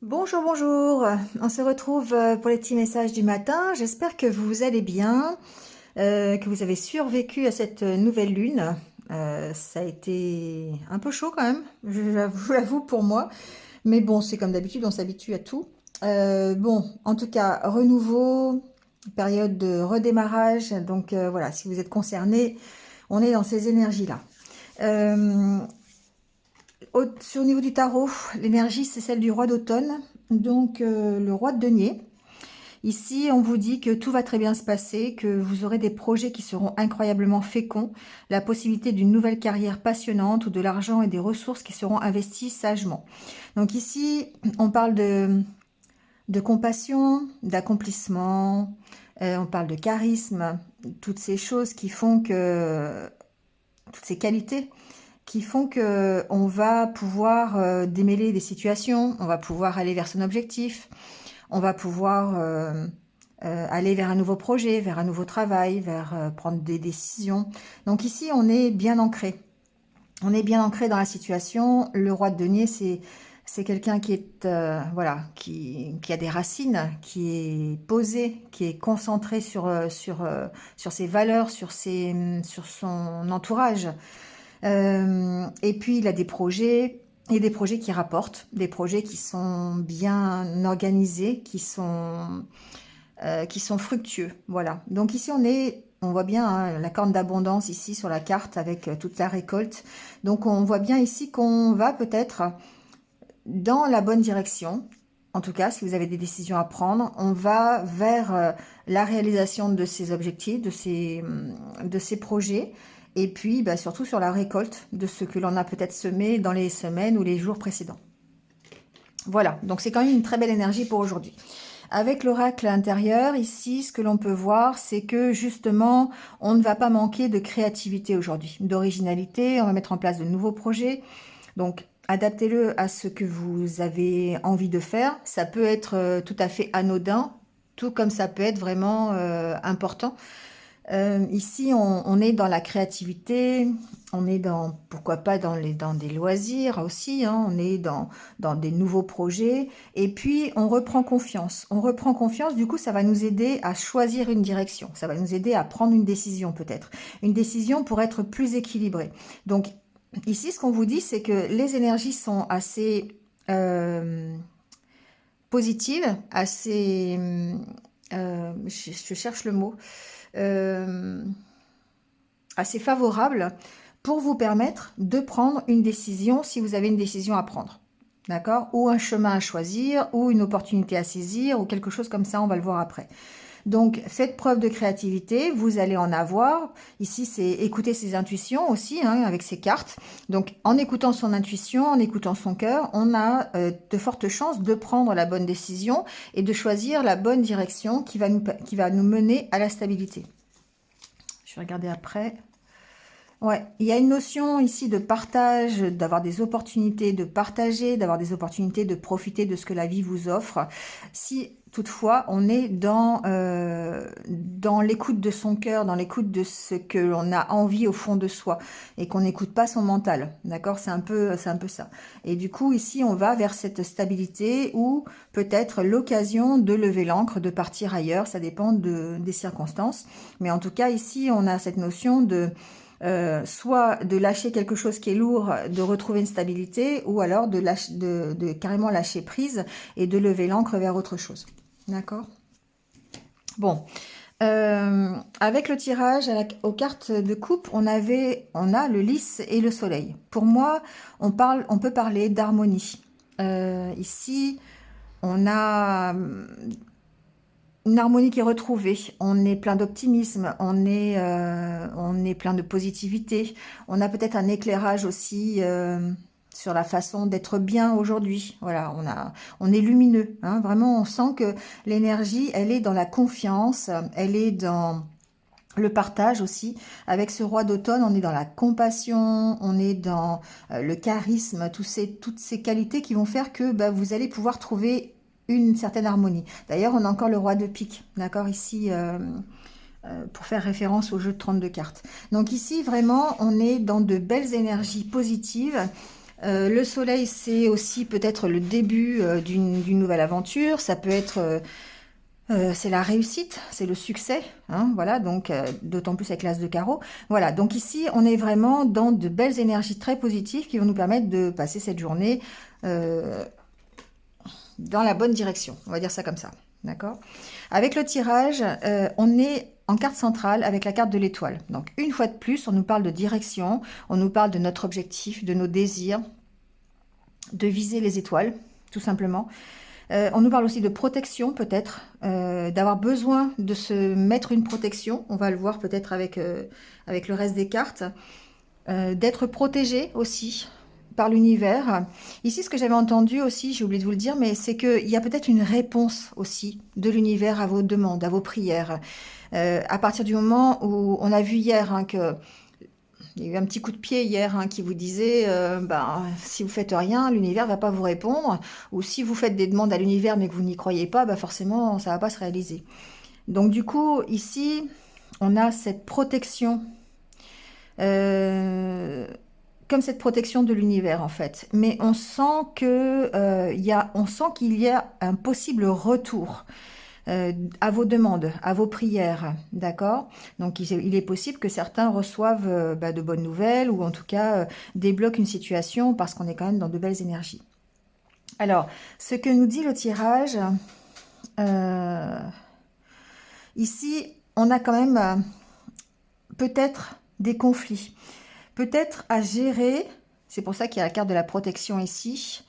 Bonjour, bonjour. On se retrouve pour les petits messages du matin. J'espère que vous allez bien, que vous avez survécu à cette nouvelle lune. Ça a été un peu chaud quand même, je l'avoue pour moi. Mais bon, c'est comme d'habitude, on s'habitue à tout. Bon, en tout cas, renouveau, période de redémarrage. Donc voilà, si vous êtes concerné, on est dans ces énergies-là. Euh, Au niveau du tarot, l'énergie, c'est celle du roi d'automne, donc le roi de denier. Ici, on vous dit que tout va très bien se passer, que vous aurez des projets qui seront incroyablement féconds, la possibilité d'une nouvelle carrière passionnante, ou de l'argent et des ressources qui seront investis sagement. Donc ici, on parle de compassion, d'accomplissement, on parle de charisme, toutes ces choses qui font que, toutes ces qualités qui font que on va pouvoir démêler des situations, on va pouvoir aller vers son objectif, on va pouvoir aller vers un nouveau projet, vers un nouveau travail, vers prendre des décisions. Donc ici, on est bien ancré. On est bien ancré dans la situation. Le roi de denier, c'est quelqu'un qui est voilà, qui a des racines, qui est posé, qui est concentré sur ses valeurs, sur son entourage. Et puis il a des projets, et des projets qui rapportent, des projets qui sont bien organisés, qui sont fructueux. Voilà. Donc ici on voit bien hein, la corne d'abondance ici sur la carte avec toute la récolte. Donc on voit bien ici qu'on va peut-être dans la bonne direction. En tout cas, si vous avez des décisions à prendre, on va vers la réalisation de ces objectifs, de ces projets, et puis bah, surtout sur la récolte de ce que l'on a peut-être semé dans les semaines ou les jours précédents. Voilà, donc c'est quand même une très belle énergie pour aujourd'hui. Avec l'oracle intérieur, ici, ce que l'on peut voir, c'est que justement, on ne va pas manquer de créativité aujourd'hui, d'originalité, on va mettre en place de nouveaux projets. Donc, adaptez-le à ce que vous avez envie de faire. Ça peut être tout à fait anodin, tout comme ça peut être vraiment important. Ici, on est dans la créativité, on est dans, pourquoi pas, dans des loisirs aussi, hein, on est dans des nouveaux projets, et puis on reprend confiance. On reprend confiance, du coup, ça va nous aider à choisir une direction, ça va nous aider à prendre une décision peut-être, une décision pour être plus équilibrée. Donc, ici, ce qu'on vous dit, c'est que les énergies sont assez positives, assez... je cherche le mot euh, assez favorable pour vous permettre de prendre une décision si vous avez une décision à prendre. D'accord? Ou un chemin à choisir, ou une opportunité à saisir, ou quelque chose comme ça, on va le voir après. Donc, faites preuve de créativité, vous allez en avoir. Ici, c'est écouter ses intuitions aussi, hein, avec ses cartes. Donc, en écoutant son intuition, en écoutant son cœur, on a de fortes chances de prendre la bonne décision et de choisir la bonne direction qui va nous mener à la stabilité. Je vais regarder après. Ouais, il y a une notion ici de partage, d'avoir des opportunités de partager, d'avoir des opportunités de profiter de ce que la vie vous offre. Si toutefois on est dans l'écoute de son cœur, dans l'écoute de ce que l'on a envie au fond de soi et qu'on n'écoute pas son mental, d'accord? C'est un peu ça. Et du coup ici on va vers cette stabilité ou peut-être l'occasion de lever l'ancre, de partir ailleurs. Ça dépend des circonstances, mais en tout cas ici on a cette notion de soit de lâcher quelque chose qui est lourd, de retrouver une stabilité, ou alors de carrément lâcher prise et de lever l'ancre vers autre chose. D'accord? Bon. Avec le tirage aux cartes de coupe, on a le lys et le soleil. Pour moi, on peut parler d'harmonie. Ici, on a une harmonie qui est retrouvée, on est plein d'optimisme, on est plein de positivité, on a peut-être un éclairage aussi sur la façon d'être bien aujourd'hui. Voilà, on est lumineux, hein, vraiment on sent que l'énergie, elle est dans la confiance, elle est dans le partage aussi. Avec ce roi d'automne, on est dans la compassion, on est dans le charisme, toutes ces qualités qui vont faire que bah, vous allez pouvoir trouver une certaine harmonie. D'ailleurs, on a encore le roi de pique, d'accord, ici, pour faire référence au jeu de 32 cartes. Donc ici, vraiment, on est dans de belles énergies positives. Le soleil, c'est aussi peut-être le début d'une nouvelle aventure. Ça peut être, c'est la réussite, c'est le succès, hein, voilà. Donc, d'autant plus avec l'as de carreau. Voilà. Donc ici, on est vraiment dans de belles énergies très positives qui vont nous permettre de passer cette journée euh, dans la bonne direction. On va dire ça comme ça, d'accord? Avec le tirage, on est en carte centrale avec la carte de l'étoile. Donc, une fois de plus, on nous parle de direction, on nous parle de notre objectif, de nos désirs, de viser les étoiles, tout simplement. On nous parle aussi de protection, peut-être, d'avoir besoin de se mettre une protection. On va le voir peut-être avec le reste des cartes. D'être protégé aussi par l'univers. Ici, ce que j'avais entendu aussi, j'ai oublié de vous le dire, mais c'est qu'il y a peut-être une réponse aussi de l'univers à vos demandes, à vos prières. À partir du moment où on a vu hier hein, que il y a eu un petit coup de pied hier hein, qui vous disait si vous faites rien, l'univers va pas vous répondre. Ou si vous faites des demandes à l'univers mais que vous n'y croyez pas, forcément ça va pas se réaliser. Donc du coup, ici, on a cette protection, comme cette protection de l'univers en fait. Mais on sent qu'il y a un possible retour à vos demandes, à vos prières, d'accord? Donc il est possible que certains reçoivent de bonnes nouvelles ou en tout cas débloquent une situation parce qu'on est quand même dans de belles énergies. Alors, ce que nous dit le tirage, ici, on a quand même peut-être des conflits, peut-être à gérer, c'est pour ça qu'il y a la carte de la protection ici,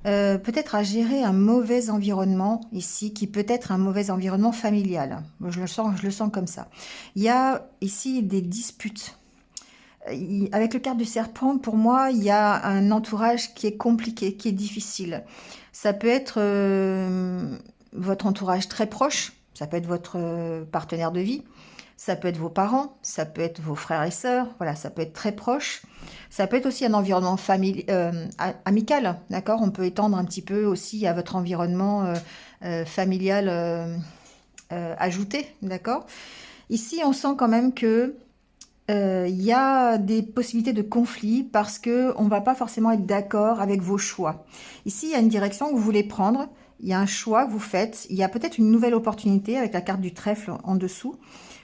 peut-être à gérer un mauvais environnement ici, qui peut être un mauvais environnement familial. Je le sens comme ça. Il y a ici des disputes. Avec le carte du serpent, pour moi, il y a un entourage qui est compliqué, qui est difficile. Ça peut être votre entourage très proche, ça peut être votre partenaire de vie, ça peut être vos parents, ça peut être vos frères et sœurs, voilà, ça peut être très proche. Ça peut être aussi un environnement amical, d'accord? On peut étendre un petit peu aussi à votre environnement familial ajouté, d'accord? Ici, on sent quand même que il y a des possibilités de conflit parce que on va pas forcément être d'accord avec vos choix. Ici, il y a une direction que vous voulez prendre, il y a un choix que vous faites, il y a peut-être une nouvelle opportunité avec la carte du trèfle en dessous.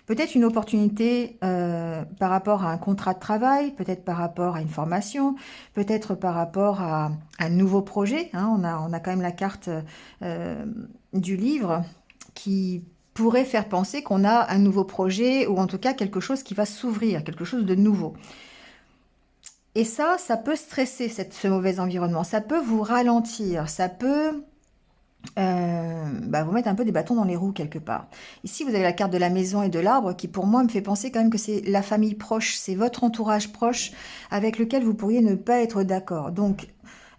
Peut-être une opportunité par rapport à un contrat de travail, peut-être par rapport à une formation, peut-être par rapport à un nouveau projet, hein. On a quand même la carte du livre qui pourrait faire penser qu'on a un nouveau projet ou en tout cas quelque chose qui va s'ouvrir, quelque chose de nouveau. Et ça peut stresser ce mauvais environnement, ça peut vous ralentir, ça peut vous mettre un peu des bâtons dans les roues quelque part. Ici, vous avez la carte de la maison et de l'arbre qui, pour moi, me fait penser quand même que c'est la famille proche, c'est votre entourage proche avec lequel vous pourriez ne pas être d'accord. Donc,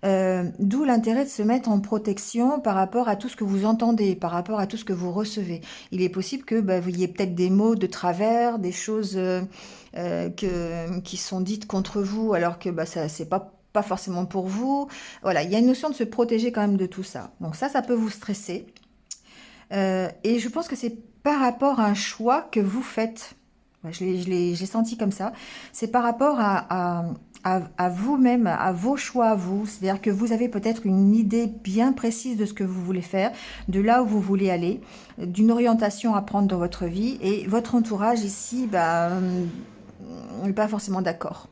d'où l'intérêt de se mettre en protection par rapport à tout ce que vous entendez, par rapport à tout ce que vous recevez. Il est possible que vous ayez peut-être des mots de travers, des choses qui sont dites contre vous, alors que ça c'est pas forcément pour vous. Voilà, il y a une notion de se protéger quand même de tout ça. Donc ça peut vous stresser. Et je pense que c'est par rapport à un choix que vous faites. J'ai senti comme ça. C'est par rapport à vous-même, à vos choix à vous. C'est-à-dire que vous avez peut-être une idée bien précise de ce que vous voulez faire, de là où vous voulez aller, d'une orientation à prendre dans votre vie. Et votre entourage ici, n'est pas forcément d'accord.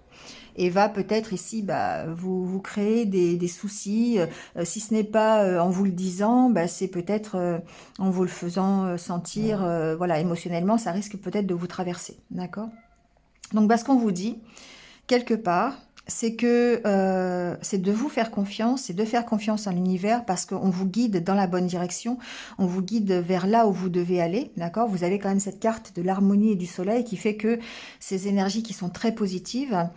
Et va peut-être ici vous créer des soucis, si ce n'est pas en vous le disant, c'est peut-être en vous le faisant sentir, voilà, émotionnellement, ça risque peut-être de vous traverser, d'accord? Donc ce qu'on vous dit, quelque part, c'est que c'est de vous faire confiance, c'est de faire confiance en l'univers parce qu'on vous guide dans la bonne direction, on vous guide vers là où vous devez aller, d'accord? Vous avez quand même cette carte de l'harmonie et du soleil qui fait que ces énergies qui sont très positives,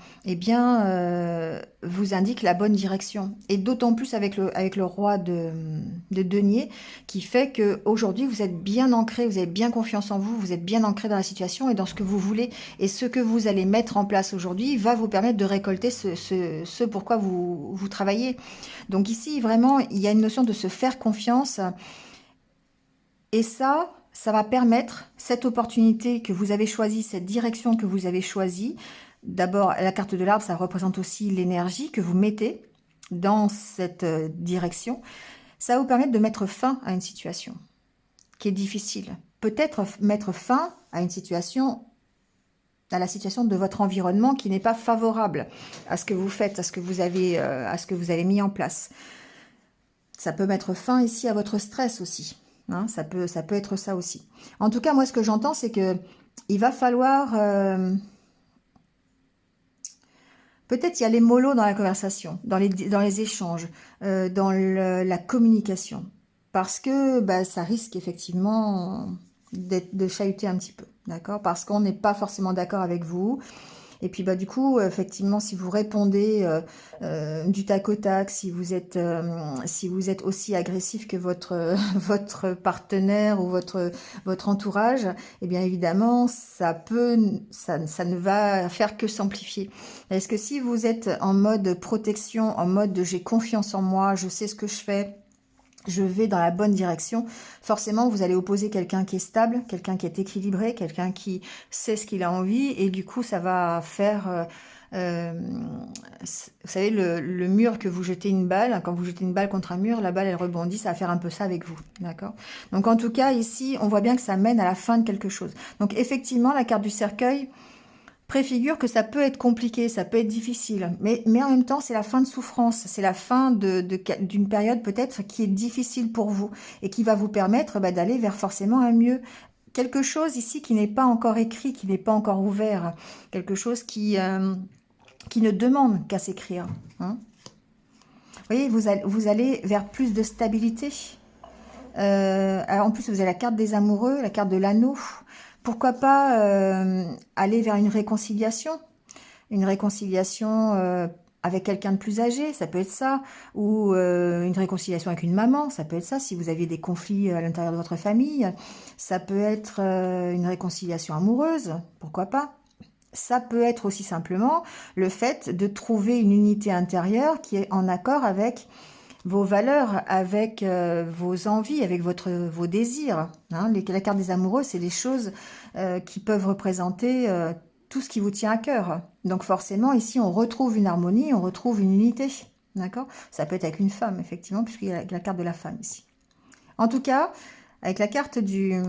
vous indiquent la bonne direction. Et d'autant plus avec le roi de denier qui fait que aujourd'hui vous êtes bien ancré, vous avez bien confiance en vous, vous êtes bien ancré dans la situation et dans ce que vous voulez. Et ce que vous allez mettre en place aujourd'hui va vous permettre de récolter ce pourquoi vous travaillez. Donc ici, vraiment, il y a une notion de se faire confiance. Et ça va permettre cette opportunité que vous avez choisie, cette direction que vous avez choisie. D'abord, la carte de l'arbre, ça représente aussi l'énergie que vous mettez. dans cette direction, ça va vous permettre de mettre fin à une situation qui est difficile. Peut-être mettre fin à une situation, à la situation de votre environnement qui n'est pas favorable à ce que vous faites, à ce que vous avez mis en place. Ça peut mettre fin ici à votre stress aussi. Hein, ça peut être ça aussi. En tout cas, moi, ce que j'entends, c'est que il va falloir... peut-être y aller mollo dans la conversation, dans les échanges, dans la communication. Parce que ça risque effectivement de chahuter un petit peu. D'accord? Parce qu'on n'est pas forcément d'accord avec vous. Et puis du coup, effectivement, si vous répondez du tac au tac, si vous êtes aussi agressif que votre votre partenaire ou votre entourage, eh bien évidemment, ça ne va faire que s'amplifier. Est-ce que si vous êtes en mode protection, en mode j'ai confiance en moi, je sais ce que je fais, je vais dans la bonne direction, forcément vous allez opposer quelqu'un qui est stable, quelqu'un qui est équilibré, quelqu'un qui sait ce qu'il a envie, et du coup ça va faire, vous savez, le mur que vous jetez une balle, quand vous jetez une balle contre un mur, la balle elle rebondit, ça va faire un peu ça avec vous, d'accord? Donc en tout cas ici, on voit bien que ça mène à la fin de quelque chose. Donc effectivement, la carte du cercueil préfigure que ça peut être compliqué, ça peut être difficile, mais en même temps, c'est la fin de souffrance, c'est la fin d'une période peut-être qui est difficile pour vous et qui va vous permettre d'aller vers forcément un mieux. Quelque chose ici qui n'est pas encore écrit, qui n'est pas encore ouvert, quelque chose qui ne demande qu'à s'écrire. Hein. Vous voyez, vous allez vers plus de stabilité. Alors en plus, vous avez la carte des amoureux, la carte de l'anneau. Pourquoi pas aller vers une réconciliation avec quelqu'un de plus âgé, ça peut être ça, ou une réconciliation avec une maman, ça peut être ça, si vous aviez des conflits à l'intérieur de votre famille, ça peut être une réconciliation amoureuse, pourquoi pas. Ça peut être aussi simplement le fait de trouver une unité intérieure qui est en accord avec vos valeurs, avec vos envies, avec vos désirs. Hein. La carte des amoureux, c'est des choses qui peuvent représenter tout ce qui vous tient à cœur. Donc forcément, ici, on retrouve une harmonie, on retrouve une unité. D'accord? Ça peut être avec une femme, effectivement, puisqu'il y a la carte de la femme ici. En tout cas, avec la carte du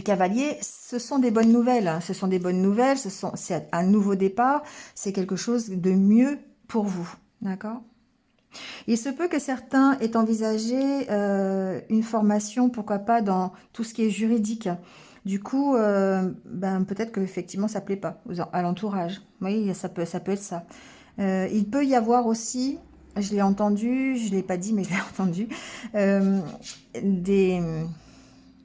cavalier, ce sont des bonnes nouvelles. Hein. Ce sont des bonnes nouvelles, c'est un nouveau départ, c'est quelque chose de mieux pour vous. D'accord? Il se peut que certains aient envisagé une formation, pourquoi pas, dans tout ce qui est juridique. Du coup, peut-être que effectivement ça plaît pas à l'entourage. Oui, ça peut être ça. Il peut y avoir aussi, je l'ai entendu, je l'ai pas dit, mais je l'ai entendu,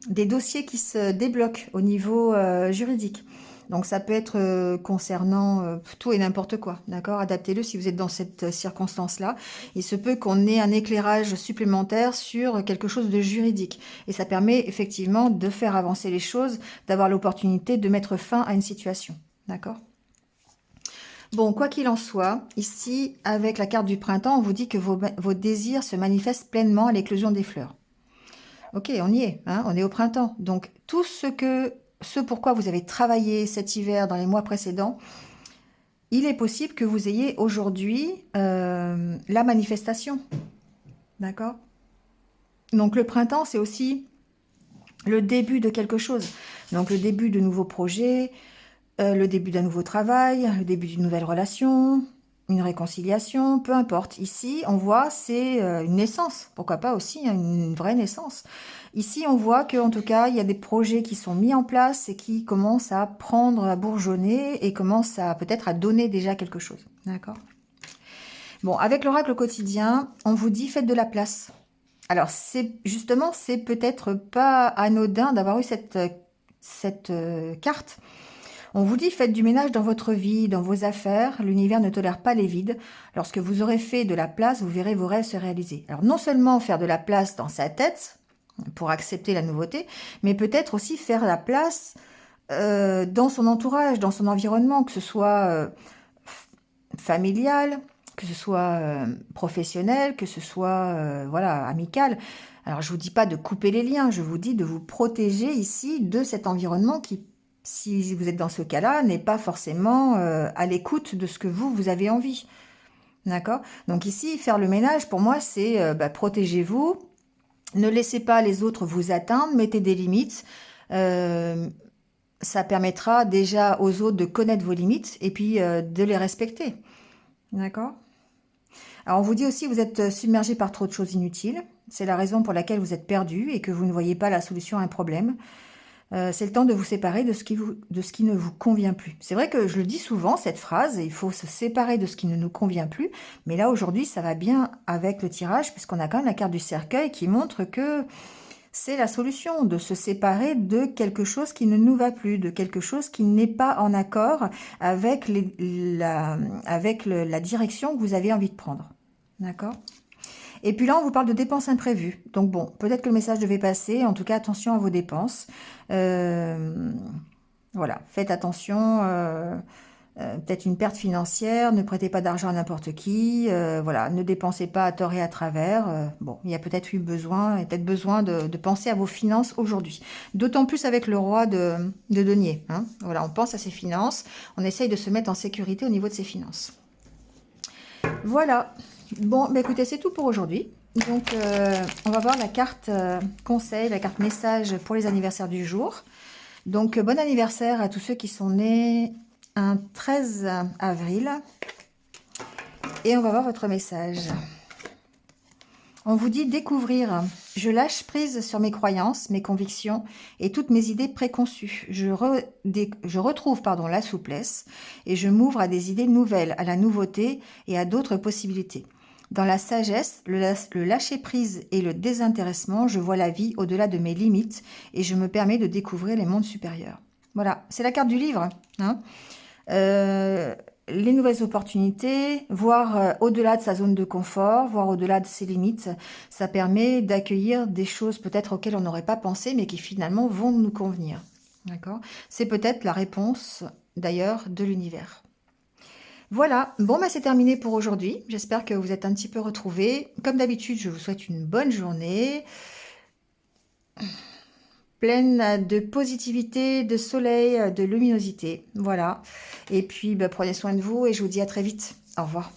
des dossiers qui se débloquent au niveau juridique. Donc ça peut être concernant tout et n'importe quoi, d'accord? Adaptez-le si vous êtes dans cette circonstance-là. Il se peut qu'on ait un éclairage supplémentaire sur quelque chose de juridique. Et ça permet effectivement de faire avancer les choses, d'avoir l'opportunité de mettre fin à une situation, d'accord? Bon, quoi qu'il en soit, ici, avec la carte du printemps, on vous dit que vos désirs se manifestent pleinement à l'éclosion des fleurs. Ok, on y est, hein, on est au printemps. Donc, tout ce pourquoi vous avez travaillé cet hiver dans les mois précédents, il est possible que vous ayez aujourd'hui la manifestation. D'accord? Donc, le printemps, c'est aussi le début de quelque chose. Donc, le début de nouveaux projets, le début d'un nouveau travail, le début d'une nouvelle relation, une réconciliation, peu importe. Ici, on voit, c'est une naissance. Pourquoi pas aussi une vraie naissance. Ici, on voit qu'en tout cas, il y a des projets qui sont mis en place et qui commencent à prendre, à bourgeonner et commencent à peut-être à donner déjà quelque chose. D'accord? Bon, avec l'oracle quotidien, on vous dit faites de la place. Alors, c'est peut-être pas anodin d'avoir eu cette carte. On vous dit, faites du ménage dans votre vie, dans vos affaires. L'univers ne tolère pas les vides. Lorsque vous aurez fait de la place, vous verrez vos rêves se réaliser. Alors, non seulement faire de la place dans sa tête, pour accepter la nouveauté, mais peut-être aussi faire la place dans son entourage, dans son environnement, que ce soit familial, que ce soit professionnel, que ce soit voilà, amical. Alors, je vous dis pas de couper les liens, je vous dis de vous protéger ici de cet environnement qui, si vous êtes dans ce cas-là, n'est pas forcément à l'écoute de ce que vous avez envie. D'accord? Donc ici, faire le ménage, pour moi, c'est protégez-vous, ne laissez pas les autres vous atteindre, mettez des limites. Euh, Ça permettra déjà aux autres de connaître vos limites et puis de les respecter. D'accord? Alors on vous dit aussi que vous êtes submergé par trop de choses inutiles. C'est la raison pour laquelle vous êtes perdu et que vous ne voyez pas la solution à un problème. C'est le temps de vous séparer de de ce qui ne vous convient plus. C'est vrai que je le dis souvent, cette phrase, il faut se séparer de ce qui ne nous convient plus. Mais là, aujourd'hui, ça va bien avec le tirage, puisqu'on a quand même la carte du cercueil qui montre que c'est la solution, de se séparer de quelque chose qui ne nous va plus, de quelque chose qui n'est pas en accord avec, la direction que vous avez envie de prendre. D'accord? Et puis là, on vous parle de dépenses imprévues. Donc bon, peut-être que le message devait passer. En tout cas, attention à vos dépenses. Euh, voilà, faites attention. Peut-être une perte financière. Ne prêtez pas d'argent à n'importe qui. Voilà, ne dépensez pas à tort et à travers. Bon, il y a peut-être eu besoin, et peut-être besoin de penser à vos finances aujourd'hui. D'autant plus avec le roi de denier. Hein. Voilà, on pense à ses finances. On essaye de se mettre en sécurité au niveau de ses finances. Voilà. Bon, bah écoutez, c'est tout pour aujourd'hui. Donc, on va voir la carte conseil, la carte message pour les anniversaires du jour. Donc, bon anniversaire à tous ceux qui sont nés un 13 avril. Et on va voir votre message. On vous dit découvrir. Je lâche prise sur mes croyances, mes convictions et toutes mes idées préconçues. Je retrouve la souplesse et je m'ouvre à des idées nouvelles, à la nouveauté et à d'autres possibilités. Dans la sagesse, le lâcher-prise et le désintéressement, je vois la vie au-delà de mes limites et je me permets de découvrir les mondes supérieurs. Voilà, c'est la carte du livre. Hein. Les nouvelles opportunités, voir au-delà de sa zone de confort, voir au-delà de ses limites, ça permet d'accueillir des choses peut-être auxquelles on n'aurait pas pensé, mais qui finalement vont nous convenir. D'accord? C'est peut-être la réponse d'ailleurs de l'univers. Voilà, bon bah c'est terminé pour aujourd'hui. J'espère que vous êtes un petit peu retrouvés. Comme d'habitude, je vous souhaite une bonne journée, pleine de positivité, de soleil, de luminosité. Voilà. Et puis bah, prenez soin de vous et je vous dis à très vite. Au revoir.